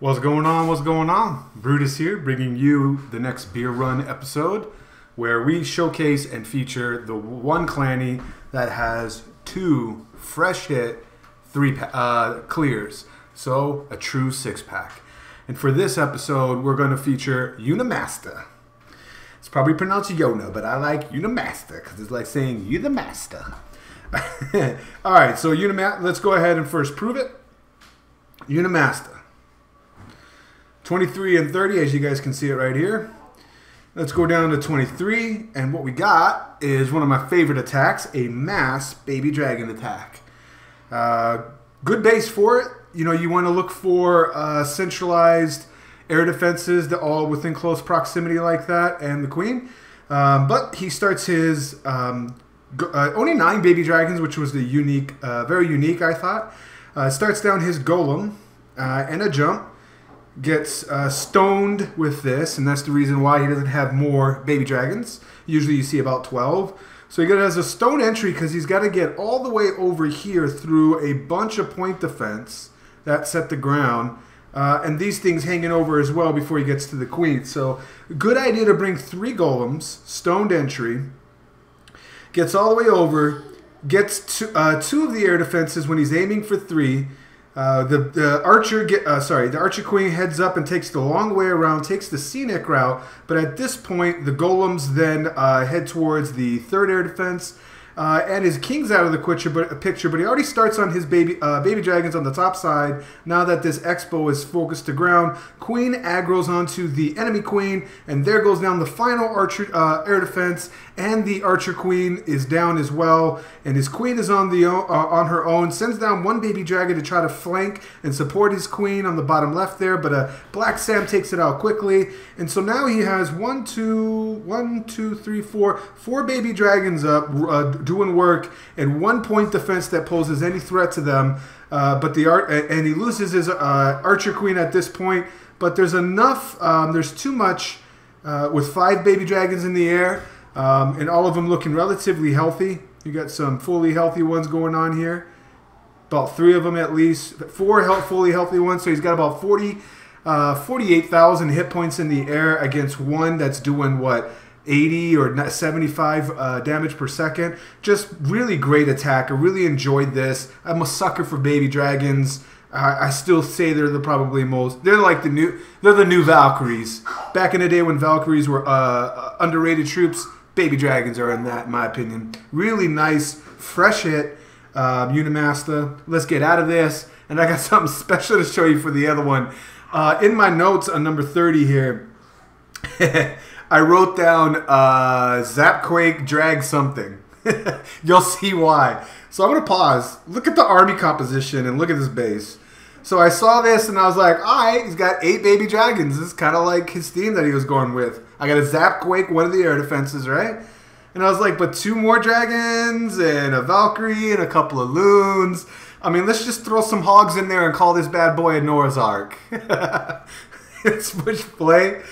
What's going on? What's going on? Brutus here, bringing you the next beer run episode where we showcase and feature the one clanny that has two fresh hit clears. So a true 6-pack. And for this episode, we're going to feature YonaMasta. It's probably pronounced Yona, but I like YonaMasta because it's like saying you the master. All right, so YonaMasta. Let's go ahead and first prove it. YonaMasta. 23 and 30, as you guys can see it right here. Let's go down to 23, and what we got is one of my favorite attacks, a mass baby dragon attack. Good base for it. You know, you want to look for centralized air defenses that all within close proximity like that, and the queen. But he starts his only 9 baby dragons, which was the unique, very unique, I thought. Starts down his golem and a jump. Gets stoned with this, and that's the reason why he doesn't have more baby dragons. Usually you see about 12. So he has a stone entry because he's got to get all the way over here through a bunch of point defense that set the ground. And these things hanging over as well before he gets to the queen. So good idea to bring 3 golems, stoned entry. Gets all the way over. Gets 2 of the air defenses when he's aiming for 3. The archer queen heads up and takes the long way around, takes the scenic route. But at this point, the golems then head towards the 3rd air defense, and his king's out of the picture. But he already starts on his baby dragons on the top side. Now that this expo is focused to ground, queen aggroes onto the enemy queen, and there goes down the final archer air defense. And the archer queen is down as well, and his queen is on her own. Sends down 1 baby dragon to try to flank and support his queen on the bottom left there, but Black Sam takes it out quickly, and so now he has 4 baby dragons up doing work, and 1 point defense that poses any threat to them. And he loses his archer queen at this point, but there's enough. There's too much with 5 baby dragons in the air. And all of them looking relatively healthy. You got some fully healthy ones going on here. About 3 of them at least. 4 fully healthy ones. So he's got about 48,000 hit points in the air against 1 that's doing, what, 80 or 75 damage per second. Just really great attack. I really enjoyed this. I'm a sucker for baby dragons. I still say they're they're like the new Valkyries. Back in the day when Valkyries were underrated troops, baby dragons are in that, in my opinion. Really nice, fresh hit, YonaMasta. Let's get out of this. And I got something special to show you for the other one. In my notes on number 30 here, I wrote down Zapquake drag something. You'll see why. So I'm going to pause. Look at the army composition and look at this base. So I saw this and I was like, alright, he's got 8 baby dragons. This is kind of like his theme that he was going with. I got a Zapquake, one of the air defenses, right? And I was like, but 2 more swordragons and a Valkyrie and a couple of loons. I mean, let's just throw some hogs in there and call this bad boy a Noah's Ark. It's switchplay.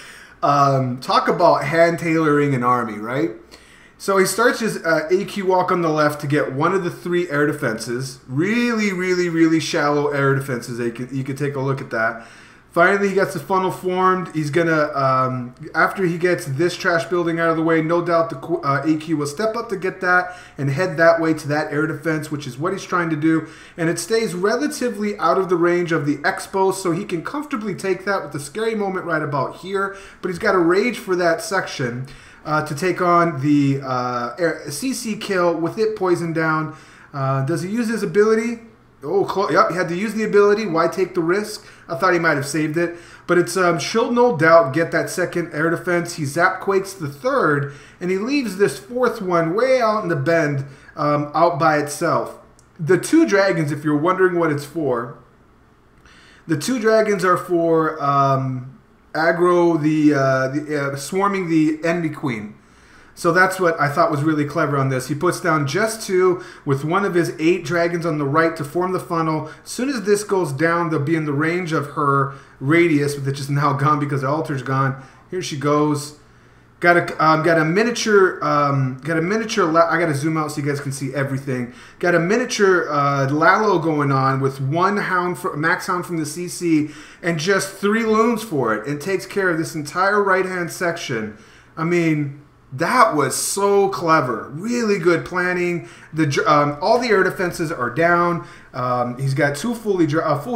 Talk about hand tailoring an army, right? So he starts his AQ walk on the left to get 1 of the 3 air defenses. Really, really, really shallow air defenses. You can take a look at that. Finally, he gets the funnel formed. He's going to, after he gets this trash building out of the way, no doubt the AQ will step up to get that and head that way to that air defense, which is what he's trying to do. And it stays relatively out of the range of the expo, so he can comfortably take that with the scary moment right about here. But he's got to rage for that section. To take on the CC kill with it poisoned down. Does he use his ability? Oh, yep, he had to use the ability. Why take the risk? I thought he might have saved it. But it's she'll no doubt get that 2nd air defense. He Zapquakes the 3rd, and he leaves this 4th one way out in the bend out by itself. The 2 dragons, if you're wondering what it's for, the 2 dragons are for aggro swarming the enemy queen. So that's what I thought was really clever on this. He puts down just 2 with 1 of his 8 dragons on the right to form the funnel. As soon as this goes down, they'll be in the range of her radius, which is now gone because the altar's gone. Here she goes. Got a miniature. I gotta zoom out so you guys can see everything. Got a miniature Lalo going on with one hound, max hound from the CC, and just 3 loons for it. It takes care of this entire right-hand section. I mean, that was so clever. Really good planning. All the air defenses are down. He's got 2 full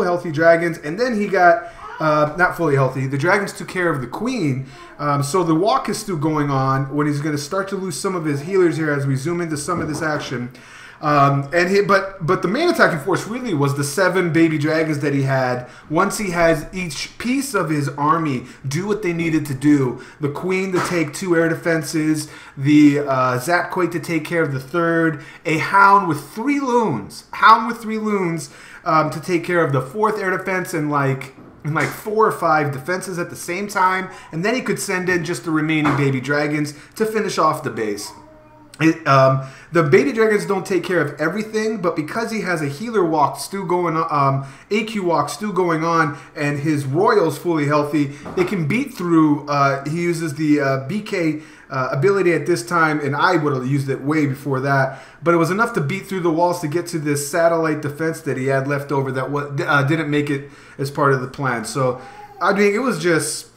healthy dragons, and then he got. Not fully healthy. The dragons took care of the queen, so the walk is still going on when he's going to start to lose some of his healers here as we zoom into some of this action. But the main attacking force really was the 7 baby dragons that he had. Once he has each piece of his army do what they needed to do, the queen to take 2 air defenses, the Zapquake to take care of the 3rd, a hound with 3 loons, to take care of the 4th air defense, and like 4 or 5 defenses at the same time, and then he could send in just the remaining baby dragons to finish off the base. The baby dragons don't take care of everything, but because he has a healer walk still going on, AQ walk still going on, and his royals fully healthy, they can beat through. He uses the BK ability at this time, and I would have used it way before that, but it was enough to beat through the walls to get to this satellite defense that he had left over that didn't make it as part of the plan. So I mean, it was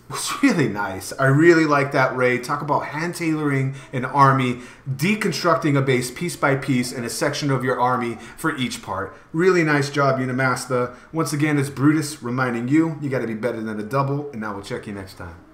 really nice. I really like that raid. Talk about hand tailoring an army, deconstructing a base piece by piece and a section of your army for each part. Really nice job, YonaMasta. Once again, it's Brutus reminding you, you got to be better than a double, and I will check you next time.